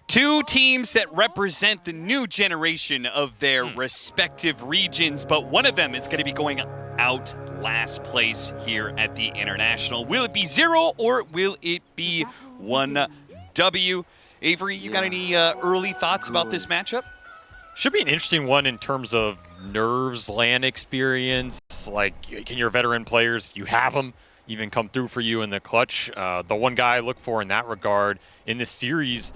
Two teams that represent the new generation of their respective regions, but one of them is going to be going out last place here at the International. Will it be 0 or will it be 1W? Avery, you got any early thoughts about this matchup? Should be an interesting one in terms of nerves, LAN experience. Like, can your veteran players, if you have them, even come through for you in the clutch? The one guy I look for in that regard in this series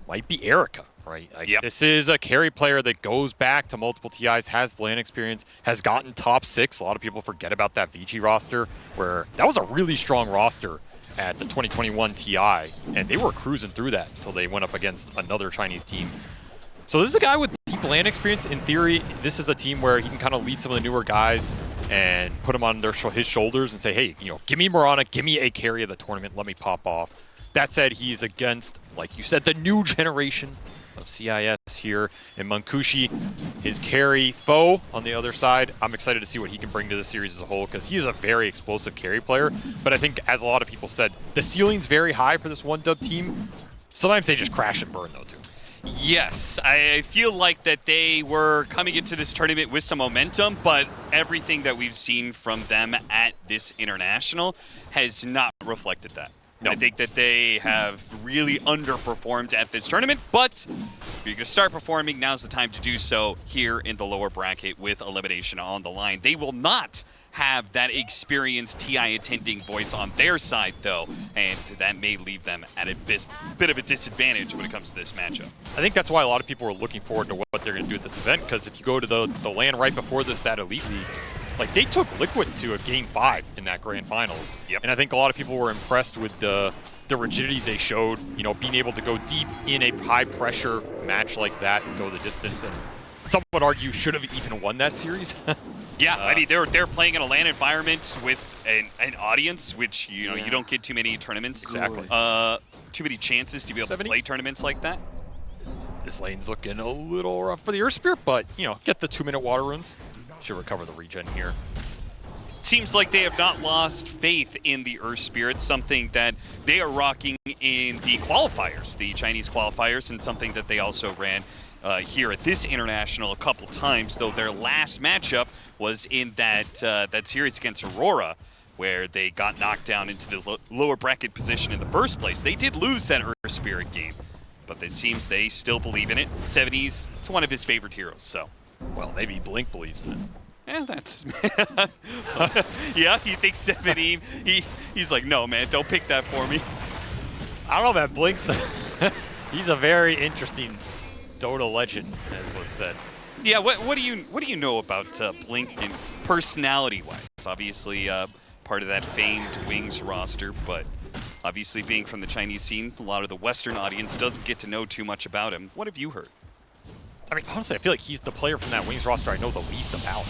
might be Erica, right? Like, This is a carry player that goes back to multiple TIs, has LAN experience, has gotten top 6. A lot of people forget about that Vici roster, where that was a really strong roster at the 2021 TI, and they were cruising through that until they went up against another Chinese team. So this is a guy with deep LAN experience. In theory, this is a team where he can kind of lead some of the newer guys and put them on his shoulders and say, hey, give me Mirana, give me a carry of the tournament, let me pop off. That said, he's against, like you said, the new generation of CIS here in Munkushi, his carry foe on the other side. I'm excited to see what he can bring to the series as a whole, because he is a very explosive carry player. But I think, as a lot of people said, the ceiling's very high for this 1W team. Sometimes they just crash and burn, though, too. Yes, I feel like that they were coming into this tournament with some momentum, but everything that we've seen from them at this International has not reflected that. No. I think that they have really underperformed at this tournament, but if you're going to start performing, now's the time to do so here in the lower bracket with elimination on the line. They will not have that experienced TI attending voice on their side, though, and that may leave them at a bit of a disadvantage when it comes to this matchup. I think that's why a lot of people are looking forward to what they're going to do at this event, because if you go to the LAN right before this, that Elite League, like, they took Liquid to a Game 5 in that Grand Finals. Yep. And I think a lot of people were impressed with the rigidity they showed, being able to go deep in a high-pressure match like that and go the distance. And some would argue should have even won that series. Yeah, I mean, they're playing in a LAN environment with an audience, which, you don't get too many tournaments. Exactly. Too many chances to be able to play tournaments like that. This lane's looking a little rough for the Earth Spirit, but, get the 2-minute water runes. Should recover the regen here. Seems like they have not lost faith in the Earth Spirit, something that they are rocking in the qualifiers, the Chinese qualifiers, and something that they also ran here at this International a couple times, though their last matchup was in that series against Aurora, where they got knocked down into the lower bracket position in the first place. They did lose that Earth Spirit game, but it seems they still believe in it. 70s, it's one of his favorite heroes, so. Well, maybe Blink believes in it. Yeah, that's... Yeah, he thinks 70, he's like, no, man, don't pick that for me. I don't know, man. Blink's... he's a very interesting Dota legend, as was said. Yeah, what do you know about Blink and personality-wise? Obviously, part of that famed Wings roster, but obviously being from the Chinese scene, a lot of the Western audience doesn't get to know too much about him. What have you heard? I mean, honestly, I feel like he's the player from that Wings roster I know the least about.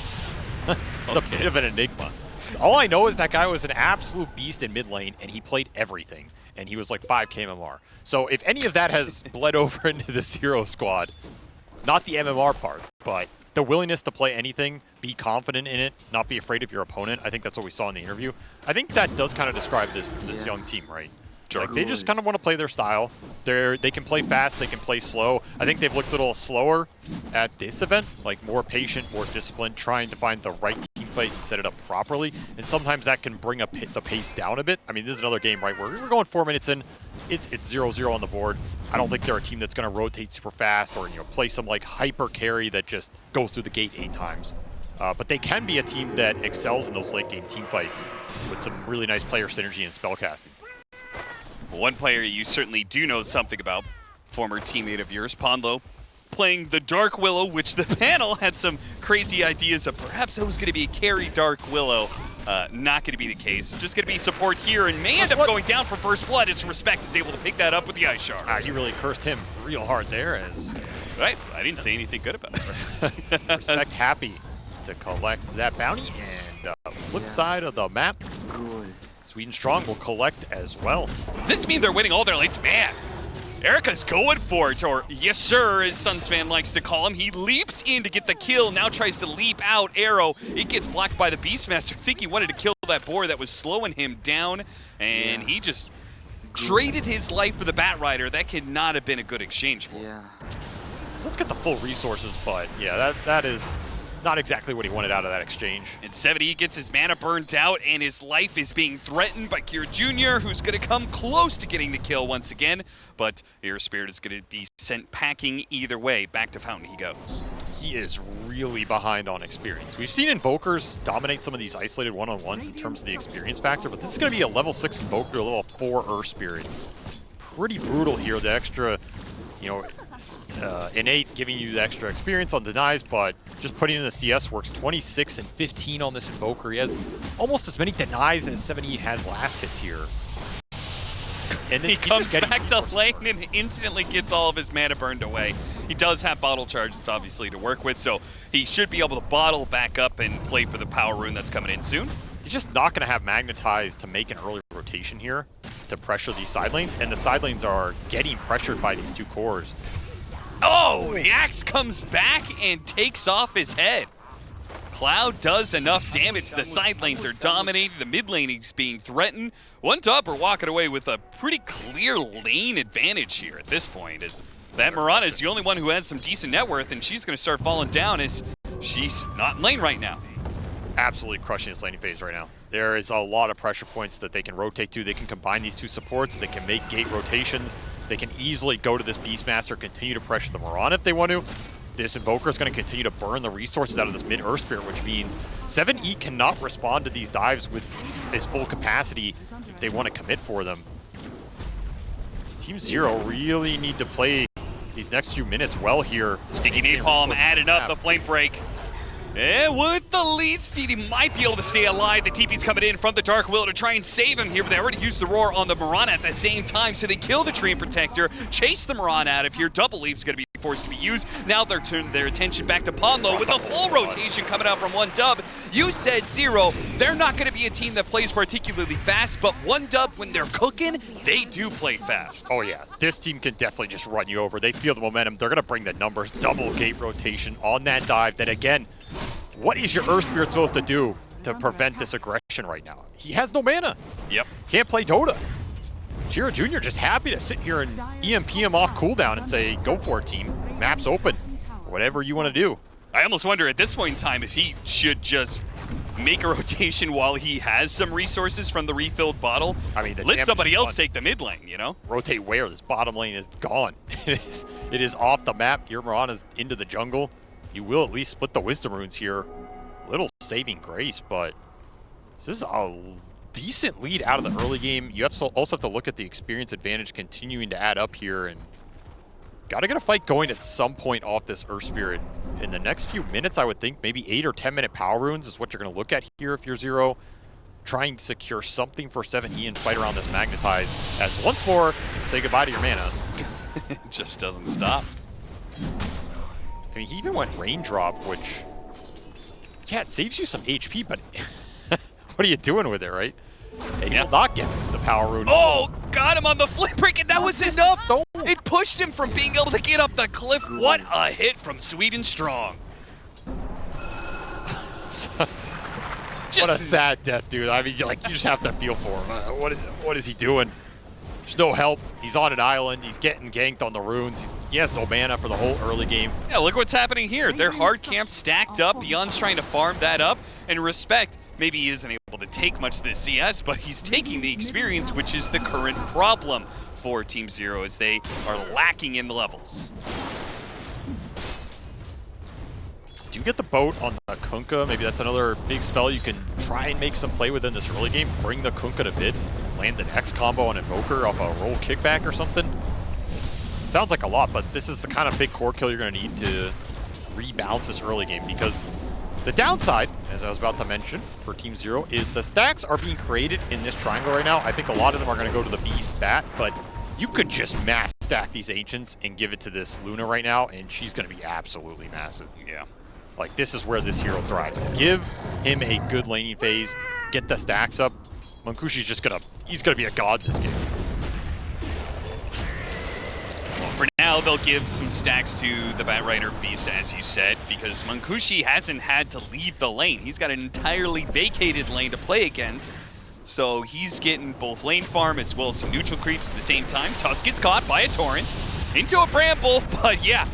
He's a bit of an enigma. All I know is that guy was an absolute beast in mid lane, and he played everything. And he was like 5K MMR. So if any of that has bled over into the Zero squad, not the MMR part, but the willingness to play anything, be confident in it, not be afraid of your opponent, I think that's what we saw in the interview. I think that does kind of describe this young team, right? Like, they just kind of want to play their style. They can play fast, they can play slow. I think they've looked a little slower at this event, like more patient, more disciplined, trying to find the right team fight and set it up properly. And sometimes that can bring the pace down a bit. I mean, this is another game, right, where we're going 4 minutes in, it's 0-0 on the board. I don't think they're a team that's going to rotate super fast or play some like hyper carry that just goes through the gate 8 times. But they can be a team that excels in those late game team fights with some really nice player synergy and spellcasting. One player you certainly do know something about, former teammate of yours, Ponlo, playing the Dark Willow, which the panel had some crazy ideas of perhaps that was going to be a carry Dark Willow. Not going to be the case. Just going to be support here, and may end up going down for first blood as Respect is able to pick that up with the Ice Shard. You really cursed him real hard there. As right, I didn't say anything good about it. Respect happy to collect that bounty, and flip side of the map, Sweden Strong will collect as well. Does this mean they're winning all their lanes? Man, Erica's going for it, or yes sir, as Sunsfan likes to call him. He leaps in to get the kill, now tries to leap out. Arrow, it gets blocked by the Beastmaster. I think he wanted to kill that boar that was slowing him down, and he just traded his life for the Batrider. That could not have been a good exchange for him. Yeah. Let's get the full resources, but yeah, that is not exactly what he wanted out of that exchange. And 70 gets his mana burned out, and his life is being threatened by Kira Jr., who's going to come close to getting the kill once again. But Air Spirit is going to be sent packing either way. Back to Fountain he goes. He is really behind on experience. We've seen Invokers dominate some of these isolated one-on-ones in terms of the experience factor, but this is going to be a level 6 Invoker, a level 4 Earth Spirit. Pretty brutal here, the extra, innate giving you the extra experience on denies, but just putting in the CS works. 26 and 15 on this Invoker. He has almost as many denies as 70 has last hits here. And he comes back to lane and instantly gets all of his mana burned away. He does have bottle charges, obviously, to work with, so he should be able to bottle back up and play for the power rune that's coming in soon. He's just not going to have Magnetize to make an early rotation here to pressure these side lanes, and the side lanes are getting pressured by these two cores. Oh, the axe comes back and takes off his head. Cloud does enough damage. The side lanes are dominating. The mid lane is being threatened. One Dub are walking away with a pretty clear lane advantage here at this point. As that Mirana is the only one who has some decent net worth, and she's going to start falling down as she's not in lane right now. Absolutely crushing this laning phase right now. There is a lot of pressure points that they can rotate to. They can combine these two supports. They can make gate rotations. They can easily go to this Beastmaster, continue to pressure the Mirana if they want to. This Invoker is going to continue to burn the resources out of this mid-Earth Spirit, which means 7E cannot respond to these dives with his full capacity if they want to commit for them. Team Zero really need to play these next few minutes well here. Sticky Napalm adding up the flame break. And with the lead seed, he might be able to stay alive. The TP's coming in from the Dark Will to try and save him here, but they already used the Roar on the Mirana at the same time, so they kill the Treant Protector, chase the Mirana out of here. Double Leaf's going to be forced to be used. Now they're turning their attention back to Ponlo with a full rotation coming out from One Dub. You said Zero, they're not going to be a team that plays particularly fast, but One Dub, when they're cooking, they do play fast. Oh yeah, this team can definitely just run you over. They feel the momentum. They're going to bring the numbers. Double gate rotation on that dive. That again, what is your Earth Spirit supposed to do to prevent this aggression right now? He has no mana. Yep. Can't play Dota. Jiro Jr. just happy to sit here and EMP him off cooldown and say, go for it, team. Map's open. Whatever you want to do. I almost wonder at this point in time if he should just make a rotation while he has some resources from the refilled bottle. I mean, let somebody else take the mid lane, you know? Rotate where? This bottom lane is gone. It is off the map. Your Mirana's into the jungle. You will at least split the Wisdom Runes here. Little saving grace, but this is a decent lead out of the early game. You also have to look at the experience advantage continuing to add up here, and gotta get a fight going at some point off this Earth Spirit. In the next few minutes, I would think maybe 8 or 10 minute power runes is what you're gonna look at here if you're Zero. Trying to secure something for 7E and fight around this Magnetize, as once more, say goodbye to your mana. It just doesn't stop. I mean, he even went Raindrop, which, yeah, it saves you some HP, but what are you doing with it, right? And you'll not get the power rune. Oh, got him on the flip break, and that was enough. It pushed him from being able to get up the cliff. What a hit from Sweden Strong. What a sad death, dude. I mean, like, you just have to feel for him. What is he doing? There's no help. He's on an island. He's getting ganked on the runes. He has no mana for the whole early game. Yeah, look what's happening here. They're hard camped, stacked up. Beyond's trying to farm that up. And Respect, maybe he isn't able to take much of this CS, but he's taking the experience, which is the current problem for Team Zero, as they are lacking in the levels. Do you get the boat on the Kunkka? Maybe that's another big spell you can try and make some play within this early game. Bring the Kunkka to mid, land an X combo on Invoker off a roll kickback or something. Sounds like a lot, but this is the kind of big core kill you're going to need to rebalance this early game, because the downside, as I was about to mention, for Team Zero is the stacks are being created in this triangle right now. I think a lot of them are going to go to the Beast Bat, but you could just mass stack these Ancients and give it to this Luna right now, and she's going to be absolutely massive. Yeah. Like, this is where this hero thrives. Give him a good laning phase, get the stacks up. Munkushi's just going to, he's going to be a god this game. For now, they'll give some stacks to the Batrider Beast, as you said, because Munkushi hasn't had to leave the lane. He's got an entirely vacated lane to play against. So he's getting both lane farm as well as some neutral creeps at the same time. Tusk gets caught by a torrent into a bramble, but yeah,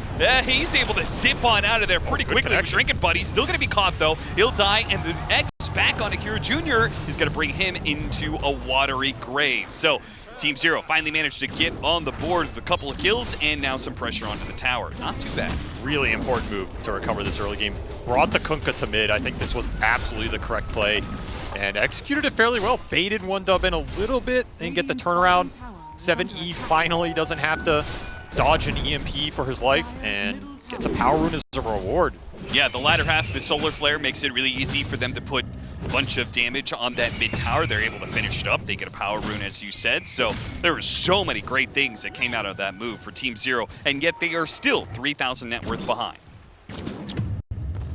he's able to zip on out of there pretty quickly with Drinking Buddy. Still going to be caught though. He'll die, and the X back on Akira Jr. is going to bring him into a watery grave. So Team Zero finally managed to get on the board with a couple of kills and now some pressure onto the tower. Not too bad. Really important move to recover this early game. Brought the Kunkka to mid. I think this was absolutely the correct play and executed it fairly well. Baited one dub in a little bit and get the turnaround. 7E finally doesn't have to dodge an EMP for his life and gets a power rune as a reward. Yeah, the latter half of the Solar Flare makes it really easy for them to put a bunch of damage on that mid tower. They're able to finish it up. They get a power rune, as you said. So there were so many great things that came out of that move for Team Zero, and yet they are still 3,000 net worth behind.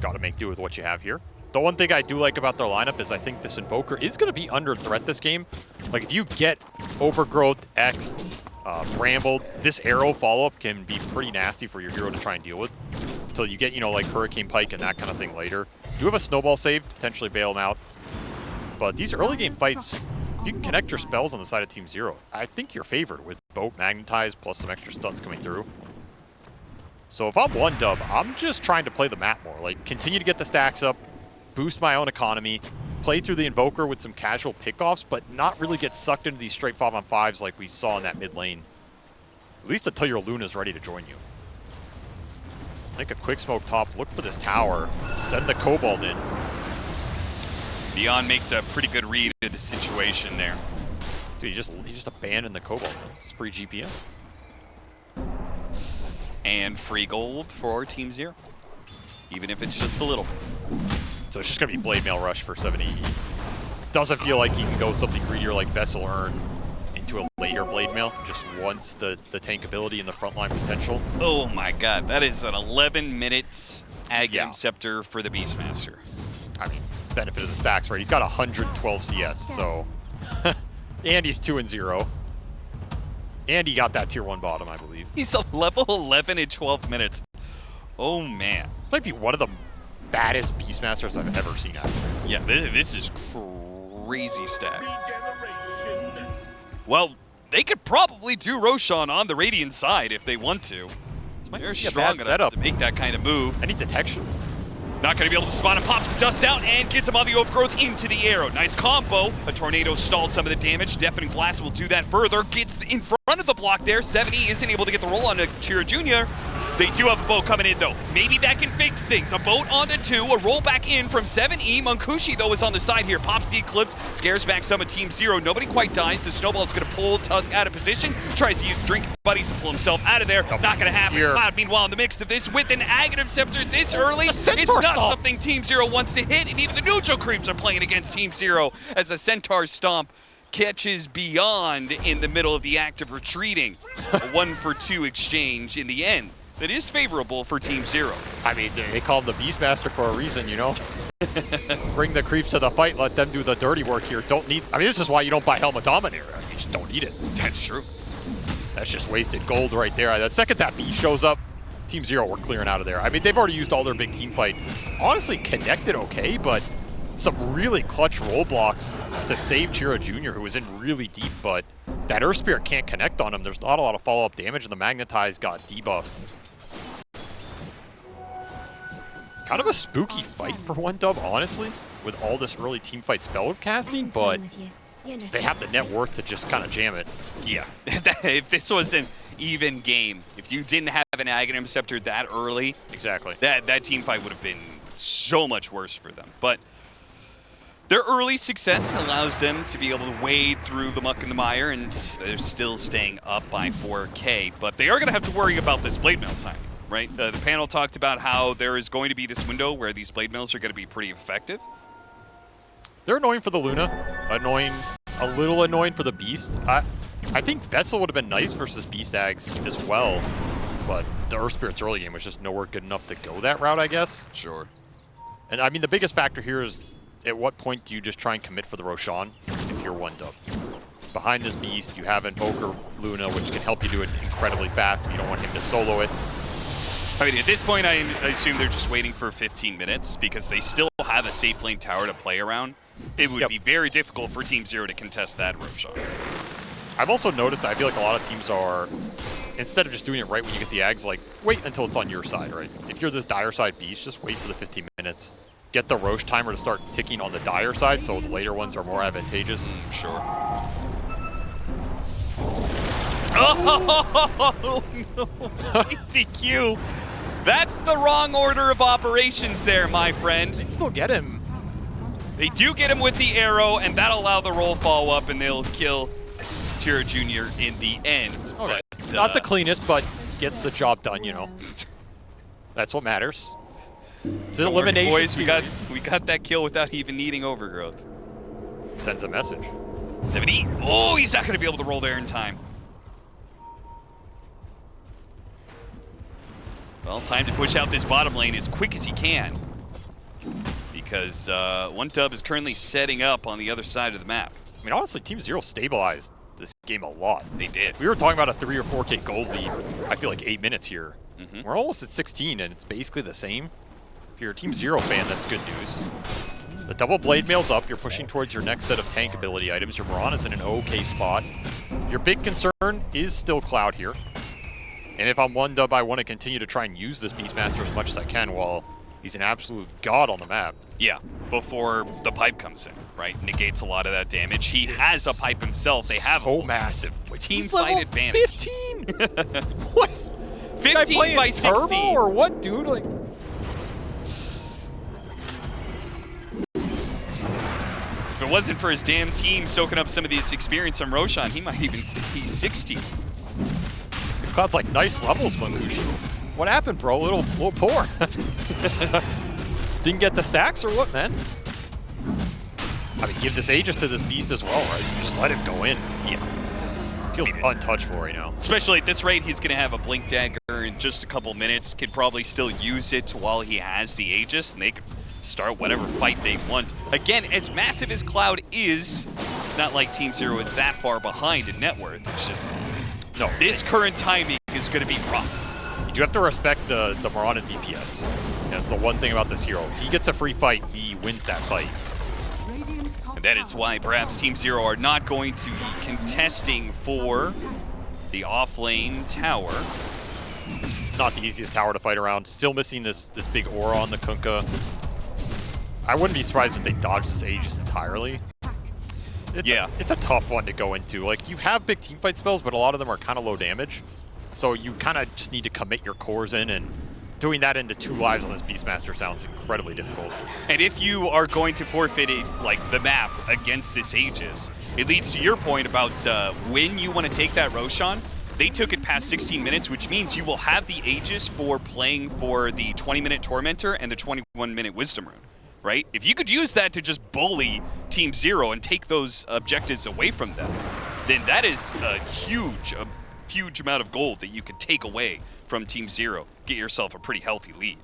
Got to make do with what you have here. The one thing I do like about their lineup is I think this Invoker is going to be under threat this game. Like, if you get Overgrowth, X, Brambled, this arrow follow-up can be pretty nasty for your hero to try and deal with. Until you get, you know, like Hurricane Pike and that kind of thing later. You have a Snowball save, potentially bail him out. But these early game fights, if you can connect your spells on the side of Team Zero, I think you're favored with Boat Magnetized plus some extra stuns coming through. So if I'm one dub, I'm just trying to play the map more. Like, continue to get the stacks up, boost my own economy, play through the Invoker with some casual pickoffs, but not really get sucked into these straight 5-on-5s like we saw in that mid lane. At least until your Luna's ready to join you. Make a quick smoke top, look for this tower, send the Cobalt in. Beyond makes a pretty good read of the situation there. Dude, he just abandoned the Cobalt. It's free GPM. And free gold for Team Zero, even if it's just a little. So it's just going to be Blade Mail Rush for 70. Doesn't feel like he can go something greedier like Vessel Urn into a later Blade Mail, just once the tank ability and the frontline potential. Oh my god, that is an 11-minute Aghanim Scepter for the Beastmaster. I mean, benefit of the stacks, right? He's got 112 CS, so... and he's 2-0. And he got that tier 1 bottom, I believe. He's a level 11 in 12 minutes. Oh man. This might be one of the baddest Beastmasters I've ever seen out there. Yeah, this is crazy stack. Well, they could probably do Roshan on the Radiant side if they want to. They're strong enough to make that kind of move. Any detection? Not going to be able to spot him. Pops the dust out and gets him on the overgrowth into the arrow. Nice combo. A tornado stalled some of the damage. Deafening Blast will do that further. Gets in front of the block there. 70 isn't able to get the roll on Akira Jr. They do have a boat coming in, though. Maybe that can fix things. A boat onto 2, a roll back in from 7E. Munkushi, though, is on the side here. Pops the Eclipse, scares back some of Team Zero. Nobody quite dies. The Snowball is going to pull Tusk out of position. Tries to use Drink Buddies to pull himself out of there. Not going to happen. Cloud, meanwhile, in the mix of this, with an Aghanim Scepter this early, it's not something Team Zero wants to hit, and even the neutral creeps are playing against Team Zero as a Centaur Stomp catches Beyond in the middle of the act of retreating. A 1-for-2 exchange in the end. That is favorable for Team Zero. I mean, they call him the Beastmaster for a reason, you know? Bring the creeps to the fight, let them do the dirty work here. Don't need... I mean, this is why you don't buy Helmet Dominator. You just don't need it. That's true. That's just wasted gold right there. The second that beast shows up, Team Zero, we're clearing out of there. I mean, they've already used all their big team fight. Honestly, connected okay, but some really clutch roadblocks to save Chiro Jr., who was in really deep, but that Earth Spirit can't connect on him. There's not a lot of follow-up damage, and the Magnetize got debuffed. Kind of a spooky fight for one dub, honestly, with all this early team fight spell casting, but they have the net worth to just kind of jam it. Yeah, if this was an even game, if you didn't have an Aghanim Scepter that early, exactly, that team fight would have been so much worse for them. But their early success allows them to be able to wade through the muck and the mire, and they're still staying up by 4K. But they are going to have to worry about this Blade Mail timing. Right? The panel talked about how there is going to be this window where these Blade Mails are going to be pretty effective. They're annoying for the Luna, a little annoying for the Beast. I think Vessel would have been nice versus Beast Ags as well, but the Earth Spirit's early game was just nowhere good enough to go that route, I guess. Sure. And I mean, the biggest factor here is at what point do you just try and commit for the Roshan if you're one dub? Behind this Beast, you have Invoker Luna, which can help you do it incredibly fast if you don't want him to solo it. I mean, at this point, I assume they're just waiting for 15 minutes because they still have a safe lane tower to play around. it would be very difficult for Team Zero to contest that, Roshan. I've also noticed, I feel like a lot of teams are, instead of just doing it right when you get the Ags, like, wait until it's on your side, right? If you're this Dire side beast, just wait for the 15 minutes. Get the Roche timer to start ticking on the Dire side, so the later ones are more advantageous. Sure. Oh, no. ECQ. That's the wrong order of operations there, my friend. They still get him. They do get him with the arrow, and that'll allow the roll follow-up, and they'll kill Tira Jr. in the end. Okay. But, not the cleanest, but gets the job done, you know. That's what matters. It's an elimination boys, series. we got that kill without even needing overgrowth. Sends a message. 70. Oh, he's not going to be able to roll there in time. Well, time to push out this bottom lane as quick as he can. Because One Dub is currently setting up on the other side of the map. I mean, honestly, Team Zero stabilized this game a lot. They did. We were talking about a 3 or 4K gold lead, I feel like 8 minutes here. Mm-hmm. We're almost at 16, and it's basically the same. If you're a Team Zero fan, that's good news. The double blade mail's up. You're pushing towards your next set of tank ability items. Your Mirana's in an okay spot. Your big concern is still Cloud here. And if I'm One Dub, I want to continue to try and use this Beastmaster as much as I can while he's an absolute god on the map. Yeah, before the pipe comes in, right? Negates a lot of that damage. He has a pipe himself. They have so a massive. team He's fight level advantage. 15! What? 15 by 16. Turbo or what, dude? Like, if it wasn't for his damn team soaking up some of this experience from Roshan, he might even be 60. Cloud's like, nice levels, Mangushi. What happened, bro? A little poor. Didn't get the stacks or what, man? I mean, give this Aegis to this beast as well, right? You just let him go in. Yeah. Feels untouchable right now. Especially at this rate, he's going to have a Blink Dagger in just a couple minutes. Could probably still use it while he has the Aegis, and they could start whatever fight they want. Again, as massive as Cloud is, it's not like Team Zero is that far behind in net worth. It's just, no, this current timing is going to be rough. You do have to respect the Mirana DPS. That's the one thing about this hero. If he gets a free fight, he wins that fight. And that is why perhaps Team Zero are not going to be contesting for the off-lane tower. Not the easiest tower to fight around. Still missing this big aura on the Kunkka. I wouldn't be surprised if they dodge this Aegis entirely. It's a tough one to go into. Like, you have big teamfight spells, but a lot of them are kind of low damage. So you kind of just need to commit your cores in, and doing that into 2 lives on this Beastmaster sounds incredibly difficult. And if you are going to forfeit it, like the map against this Aegis, it leads to your point about when you want to take that Roshan. They took it past 16 minutes, which means you will have the Aegis for playing for the 20-minute Tormentor and the 21-minute Wisdom Rune, right? If you could use that to just bully Team Zero and take those objectives away from them, then that is a huge amount of gold that you could take away from Team Zero. Get yourself a pretty healthy lead.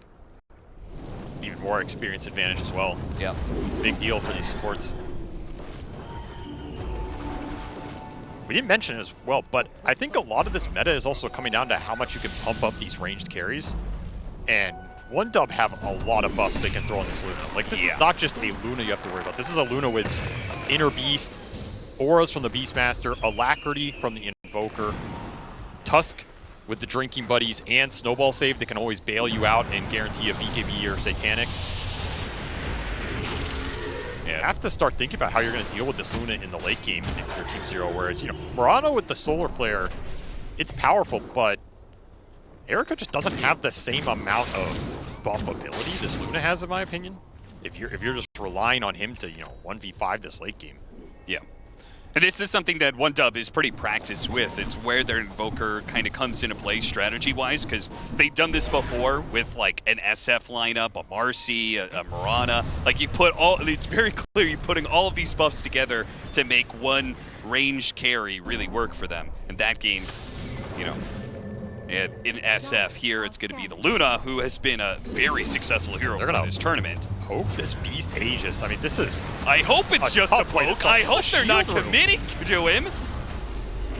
Even more experience advantage as well. Yeah. Big deal for these supports. We didn't mention it as well, but I think a lot of this meta is also coming down to how much you can pump up these ranged carries. And One Dub have a lot of buffs they can throw on this Luna. Like, this is not just a Luna you have to worry about. This is a Luna with Inner Beast, auras from the Beastmaster, Alacrity from the Invoker, Tusk with the Drinking Buddies, and Snowball Save that can always bail you out and guarantee a BKB or Satanic. Yeah, you have to start thinking about how you're going to deal with this Luna in the late game if you're Team Zero, whereas, you know, Murano with the Solar Flare, it's powerful, but Erica just doesn't have the same amount of buff ability this Luna has, in my opinion. If you're just relying on him to, you know, 1v5 this late game. Yeah. And this is something that One Dub is pretty practiced with. It's where their Invoker kind of comes into play strategy-wise, because they've done this before with, like, an SF lineup, a Marcy, a Mirana. Like, you put all, it's very clear you're putting all of these buffs together to make one ranged carry really work for them. And that game, you know, in SF here, it's going to be the Luna, who has been a very successful hero in this tournament. Poke this Beast Aegis. I mean, this is... I hope it's just a poke. I hope they're not committing to him.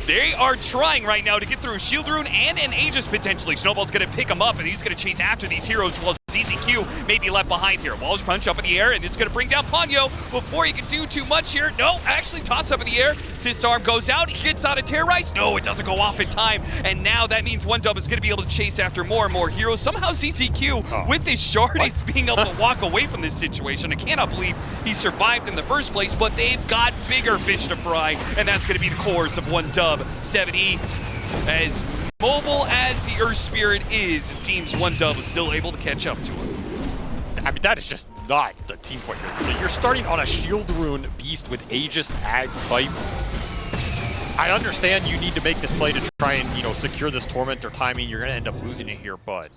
They are trying right now to get through a Shield Rune and an Aegis potentially. Snowball's going to pick him up, and he's going to chase after these heroes while ZZQ may be left behind here. Walsh punch up in the air, and it's going to bring down Ponyo before he can do too much here. No, actually toss up in the air. Disarm goes out. He gets out of Terrorize. No, it doesn't go off in time. And now that means OneDub is going to be able to chase after more and more heroes. Somehow ZZQ, with his shard, is being able to walk away from this situation. I cannot believe he survived in the first place, but they've got bigger fish to fry, and that's going to be the cores of OneDub. 7E, as mobile as the Earth Spirit is, it seems OneDub is still able to catch up to him. I mean, that is just not the team fight here. You're starting on a Shield Rune Beast with Aegis, Ags, Pipe. I understand you need to make this play to try and, secure this Tormentor timing. You're going to end up losing it here, but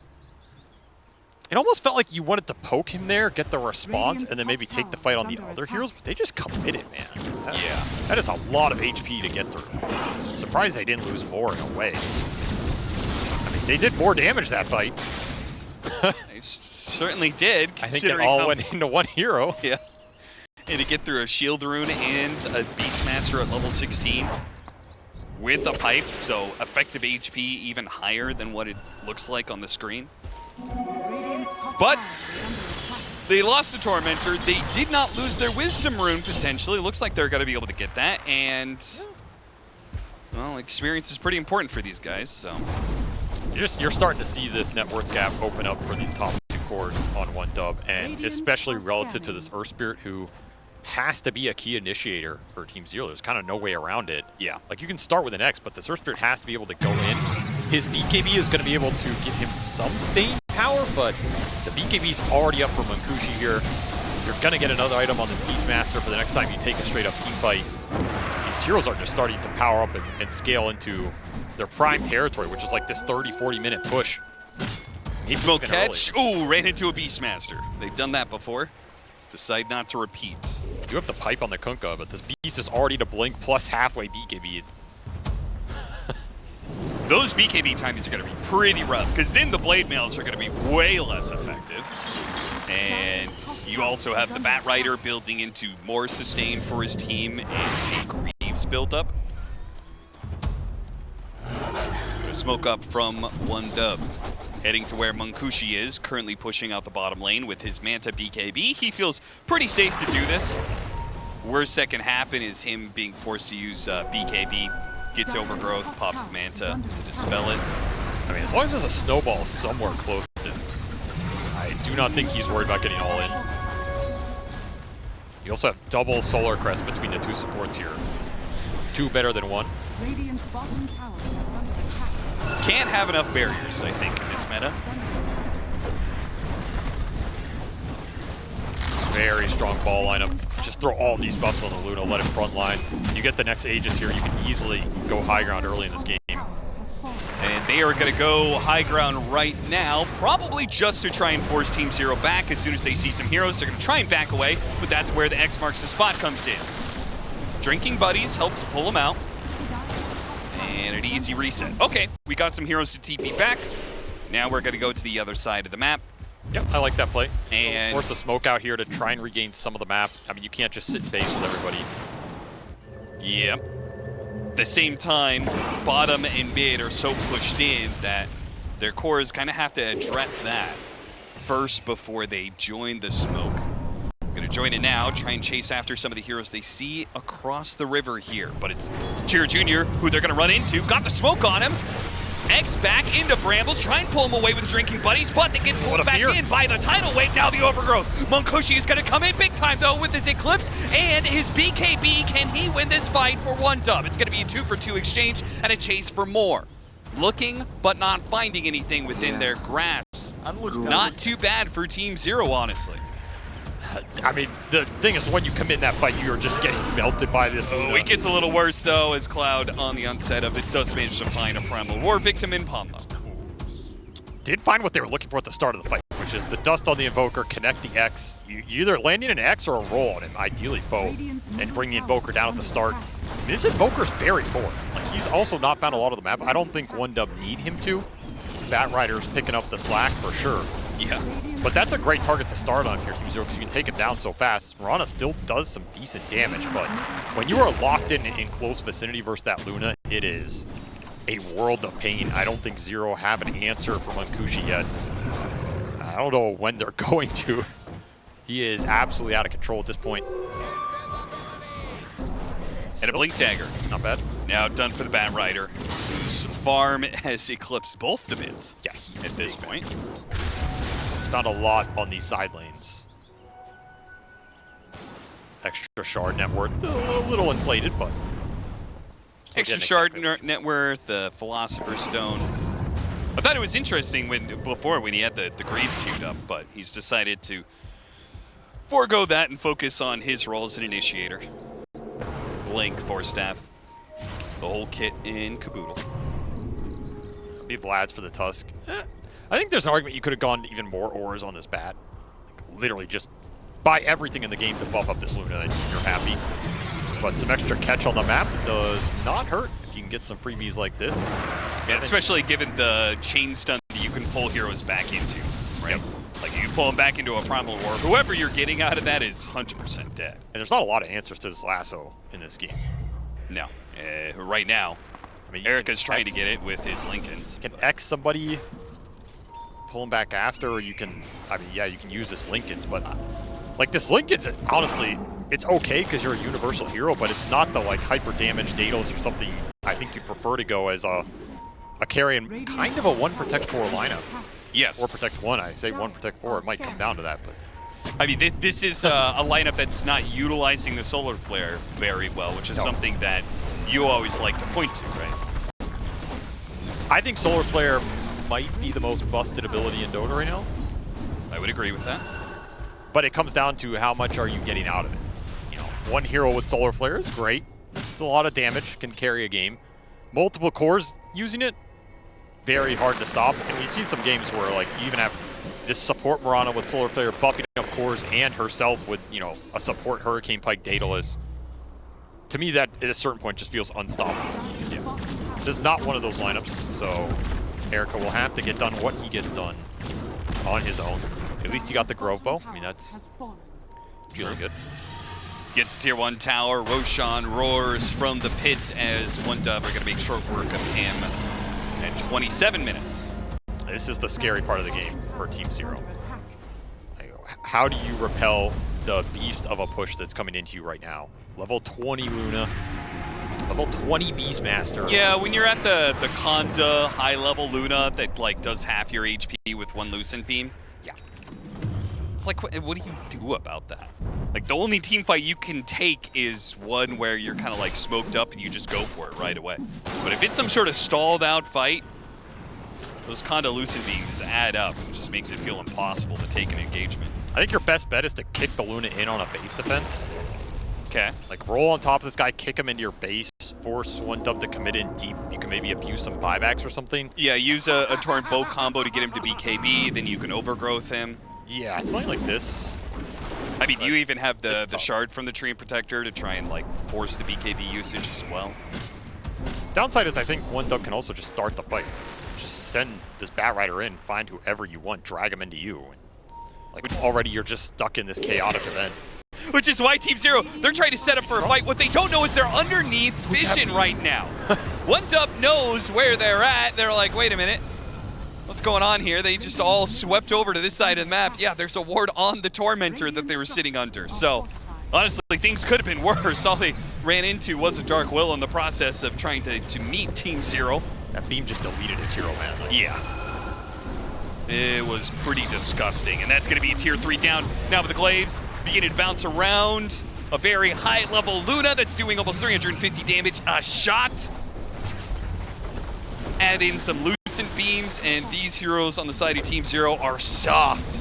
it almost felt like you wanted to poke him there, get the response, and then maybe take the fight on the other heroes, but they just committed, man. That is a lot of HP to get through. Surprised they didn't lose more in a way. I mean, they did more damage that fight. They certainly did. I think it all went into one hero. Yeah. And to get through a Shield Rune and a Beastmaster at level 16 with a pipe, so effective HP even higher than what it looks like on the screen. But they lost the Tormentor. They did not lose their Wisdom Rune, potentially. It looks like they're going to be able to get that. And, well, experience is pretty important for these guys, so. You're starting to see this net worth gap open up for these top two cores on OneDub, and especially relative to this Earth Spirit, who has to be a key initiator for Team Zero. There's kind of no way around it. Yeah. Like, you can start with an X, but this Earth Spirit has to be able to go in. His BKB is going to be able to give him some staying power, but the BKB's already up for Mankushi here. You're going to get another item on this Beastmaster for the next time you take a straight-up team fight. These heroes are just starting to power up and scale into their prime territory, which is like this 30-40 minute push. Smoke catch. Ooh, ran into a Beastmaster. They've done that before. Decide not to repeat. You have the pipe on the Kunkka, but this Beast is already to blink plus halfway BKB. Those BKB timings are going to be pretty rough, because then the Blade Mails are going to be way less effective. And you also have the Bat Rider building into more sustain for his team and a Greaves build-up. Gonna smoke up from OneDub. Heading to where Mankushi is, currently pushing out the bottom lane with his Manta BKB. He feels pretty safe to do this. Worst that can happen is him being forced to use BKB. Gets overgrowth, pops the Manta to dispel it. I mean, as long as there's a snowball somewhere close to him, I do not think he's worried about getting all in. You also have double Solar Crest between the two supports here. Two better than one. Radiant's bottom tower is under attack. Can't have enough barriers, I think, in this meta. Very strong ball lineup. Just throw all these buffs on the Luna, let him front line. You get the next Aegis here, you can easily go high ground early in this game. And they are going to go high ground right now, probably just to try and force Team Zero back. As soon as they see some heroes, they're going to try and back away, but that's where the X marks the spot comes in. Drinking Buddies helps pull them out. And an easy reset. Okay, we got some heroes to TP back. Now we're going to go to the other side of the map. Yep, I like that play. And force the smoke out here to try and regain some of the map. I mean, you can't just sit in base with everybody. Yep. At the same time, bottom and mid are so pushed in that their cores kind of have to address that first before they join the smoke. Gonna join it now, try and chase after some of the heroes they see across the river here. But it's Cheer Jr., who they're gonna run into. Got the smoke on him. X back into Brambles, try and pull him away with Drinking Buddies, but they get pulled back in by the tidal wave. Now the overgrowth. Mankushi is gonna come in big time though with his Eclipse and his BKB. Can he win this fight for OneDub? It's gonna be a 2-for-2 exchange and a chase for more. Looking, but not finding anything within their grasp. Not too bad for Team Zero, honestly. I mean, the thing is, when you commit in that fight, you're just getting melted by this. Oh, it gets a little worse, though, as Cloud, on the onset of it, does manage to find a Primal War victim in Pomlo. Did find what they were looking for at the start of the fight, which is the dust on the Invoker, connect the X. You either landing an X or a roll on him, ideally both, and bring the Invoker down at the start. I mean, this Invoker's very forward. Like, he's also not found a lot of the map. I don't think OneDub need him to. Bat Rider's picking up the slack for sure. Yeah. But that's a great target to start on here, Team Zero, because you can take him down so fast. Mirana still does some decent damage, but when you are locked in close vicinity versus that Luna, it is a world of pain. I don't think Zero have an answer for Mankushi yet. I don't know when they're going to. He is absolutely out of control at this point. And a Blink Dagger. Not bad. Now done for the Bat Rider, whose farm has eclipsed both the mids at this point. Found a lot on these side lanes. Extra shard net worth, a little inflated, but extra shard net worth, Philosopher's Stone. I thought it was interesting when he had the Greaves queued up, but he's decided to forego that and focus on his role as an initiator. Blink, Force Staff, the whole kit in caboodle. Be Vlad's for the Tusk. I think there's an argument you could have gone even more ores on this bat. Like, literally just buy everything in the game to buff up this Luna and you're happy. But some extra catch on the map does not hurt if you can get some freebies like this. Yeah, especially given the chain stun that you can pull heroes back into, right? Yep. Like you can pull them back into a Primal War. Whoever you're getting out of that is 100% dead. And there's not a lot of answers to this lasso in this game. No. Right now, I mean, Erica's trying to get it with his Lincolns. You can X somebody, pull him back after, or you can, I mean, yeah, you can use this Lincolns, but like this Lincolns, honestly, it's okay because you're a universal hero, but it's not the like hyper damage Daedalus or something. I think you prefer to go as a carry in kind of a 1 Protect 4 lineup. Yes. Or Protect 1, I say 1 Protect 4, it might come down to that, but. I mean, this is a lineup that's not utilizing the Solar Flare very well, which is something that you always like to point to, right? I think Solar Flare might be the most busted ability in Dota right now. I would agree with that. But it comes down to how much are you getting out of it. You know, one hero with Solar Flare is great. It's a lot of damage, can carry a game. Multiple cores using it, very hard to stop. And we've seen some games where like you even have this support Mirana with Solar Flare buffing up cores and herself with, you know, a support Hurricane Pike Daedalus. To me, that at a certain point just feels unstoppable. Yeah. This is not one of those lineups, so Erica will have to get done what he gets done on his own. At least he got the Grove Bow. I mean, that's really good. Gets tier 1 tower. Roshan roars from the pits as One Dove are going to make short work of him at 27 minutes. This is the scary part of the game for Team Zero. How do you repel the beast of a push that's coming into you right now? Level 20 Luna, level 20 Beastmaster. Yeah, when you're at the Conda high-level Luna that like does half your HP with 1 Lucent Beam. Yeah. It's like, what do you do about that? Like, the only team fight you can take is one where you're kind of like smoked up and you just go for it right away. But if it's some sort of stalled out fight, those Conda Lucent Beams add up and just makes it feel impossible to take an engagement. I think your best bet is to kick the Luna in on a base defense. Okay. Like, roll on top of this guy, kick him into your base, force One Dub to commit in deep. You can maybe abuse some buybacks or something. Yeah, use a torrent bow combo to get him to BKB, then you can overgrowth him. Yeah, something like this. I mean, you even have the shard from the Treant Protector to try and like force the BKB usage as well. Downside is I think One Dub can also just start the fight. Just send this Bat Rider in, find whoever you want, drag him into you. Like, already you're just stuck in this chaotic event. Which is why Team Zero, they're trying to set up for a fight. What they don't know is they're underneath vision right now. One Dub knows where they're at. They're like, wait a minute. What's going on here? They just all swept over to this side of the map. Yeah, there's a ward on the Tormentor that they were sitting under. So, honestly, things could have been worse. All they ran into was a Dark Will in the process of trying to meet Team Zero. That beam just deleted his hero, man. Like, yeah. It was pretty disgusting. And that's going to be a tier 3 down. Now with the Glaives beginning to bounce around. A very high-level Luna that's doing almost 350 damage a shot. Add in some Lucent Beams, and these heroes on the side of Team Zero are soft.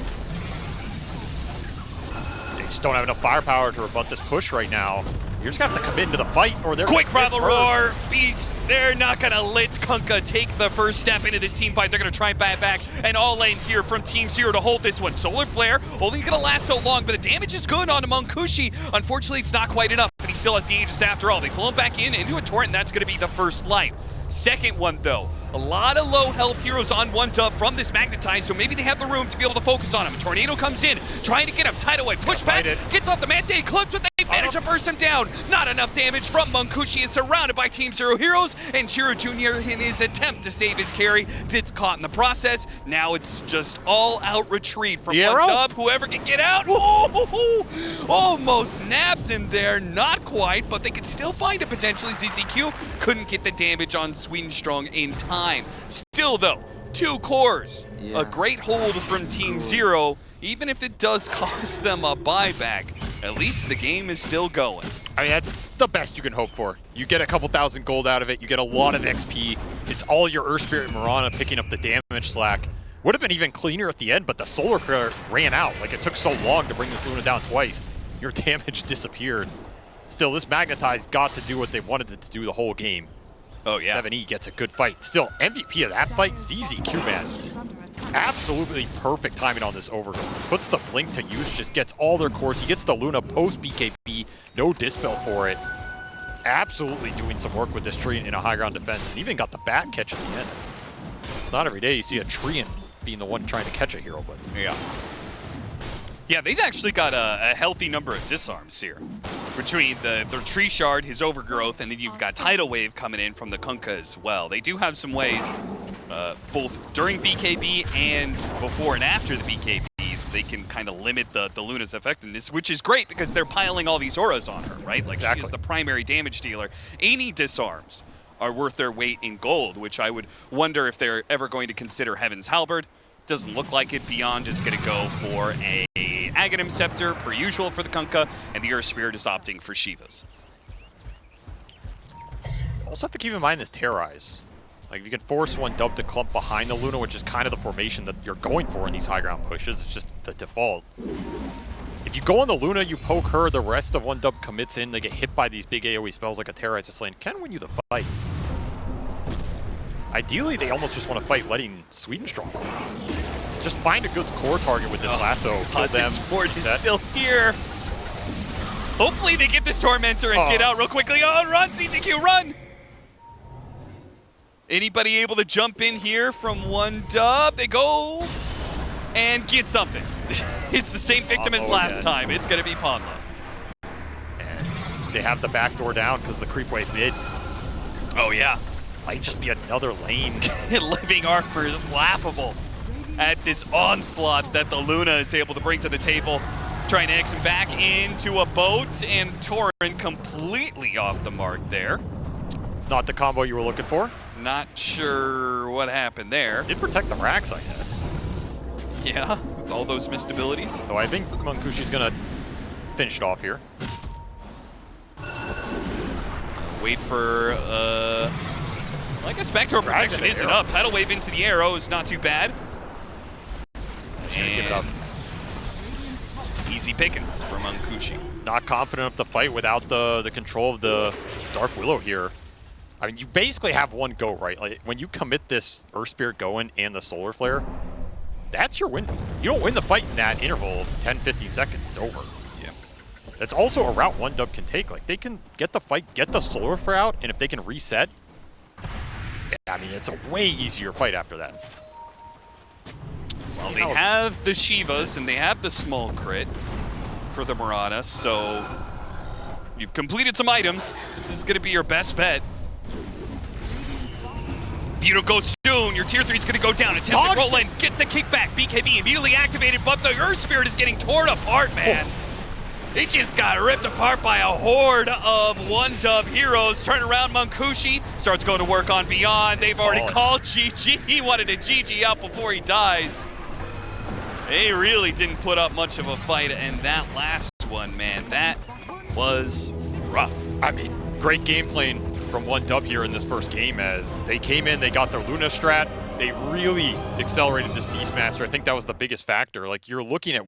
They just don't have enough firepower to rebut this push right now. You're just going to have to commit into the fight, or they're quick Primal Roar! Beast! They're not going to let Kunkka take the first step into this team fight. They're going to try and bat back, and all in here from Team Zero to hold this one. Solar Flare only going to last so long, but the damage is good on Munkushi. Unfortunately, it's not quite enough, but he still has the Aegis after all. They pull him back into a Torrent, and that's going to be the first life. Second one, though, a lot of low health heroes on One Dub from this Magnetize, so maybe they have the room to be able to focus on him. Tornado comes in, trying to get him. Tidal Wave, push back, gets off the Mante Eclipse with a manage to burst him down. Not enough damage from Munkushi. Is surrounded by Team Zero heroes, and Shiro Jr. in his attempt to save his carry gets caught in the process. Now it's just all-out retreat from one dub. Whoever can get out. Oh, almost nabbed him there. Not quite, but they could still find it potentially. ZZQ couldn't get the damage on Swedenstrong in time. Still, though, 2 cores. A great hold from Team Zero. Even if it does cost them a buyback, at least the game is still going. I mean, that's the best you can hope for. You get a couple thousand gold out of it, you get a lot of XP. It's all your Earth Spirit and Mirana picking up the damage slack. Would have been even cleaner at the end, but the Solar Flare ran out. Like, it took so long to bring this Luna down twice. Your damage disappeared. Still, this Magnetize got to do what they wanted it to do the whole game. Oh, yeah. 7E gets a good fight. Still, MVP of that fight, ZZQ, man. Absolutely perfect timing on this overgrowth. Puts the blink to use, just gets all their cores. He gets the Luna post BKB, no dispel for it. Absolutely doing some work with this Treant in a high ground defense, and even got the bat catch at the end. It's not every day you see a Treant being the one trying to catch a hero, but yeah. Yeah, they've actually got a healthy number of disarms here. Between their Tree Shard, his Overgrowth, and then you've got Tidal Wave coming in from the Kunkka as well. They do have some ways, both during BKB and before and after the BKB, they can kind of limit the Luna's effectiveness, which is great because they're piling all these auras on her, right? Like, she is the primary damage dealer. Any disarms are worth their weight in gold, which I would wonder if they're ever going to consider Heaven's Halberd. Doesn't look like it. Beyond is going to go for a Aghanim Scepter, per usual for the Kunkka, and the Earth Spirit is opting for Shiva's. Also have to keep in mind this Terrorize. Like, you can force one dub to clump behind the Luna, which is kind of the formation that you're going for in these high ground pushes. It's just the default. If you go on the Luna, you poke her, the rest of one dub commits in, they get hit by these big AoE spells like a Terrorize or Slain, can win you the fight. Ideally, they almost just want to fight letting Swedenstrong. Just find a good core target with this lasso. Kill them. This Ford is still here. Hopefully they get this Tormentor and get out real quickly. Oh, run, ZZQ, run! Anybody able to jump in here from one dub? They go and get something. It's the same victim as last time. It's going to be Ponlo. And they have the back door down because the creep wave mid. Oh, yeah. Might just be another lane. Living Armor is laughable at this onslaught that the Luna is able to bring to the table. Trying to X him back into a boat, and Torin completely off the mark there. Not the combo you were looking for. Not sure what happened there. Did protect the racks, I guess. Yeah, with all those missed abilities. So I think Munkushi's gonna finish it off here. Wait for, I guess Spectral Protection isn't up. Tidal Wave into the arrow is not too bad. He's gonna give it up. Easy pickings for Munkushi. Not confident of the fight without the control of the Dark Willow here. I mean, you basically have one go, right? Like, when you commit this Earth Spirit going and the Solar Flare, that's your win. You don't win the fight in that interval of 10-15 seconds, it's over. Yeah. That's also a route one dub can take. Like, they can get the fight, get the Solar Flare out, and if they can reset, I mean, it's a way easier fight after that. Well, they have the Shivas and they have the small crit for the Mirana, so you've completed some items. This is going to be your best bet. If you don't go soon, your tier 3 is going to go down. Attempts to roll in, gets the kickback. BKB immediately activated, but the Earth Spirit is getting torn apart, man. It just got ripped apart by a horde of one-dub heroes. Turn around, Munkushi starts going to work on Beyond. They've already called GG. He wanted a GG out before he dies. They really didn't put up much of a fight, and that last one, man, that was rough. I mean, great game playing from one dub here in this first game as they came in, they got their Luna strat. They really accelerated this Beastmaster. I think that was the biggest factor. Like, you're looking at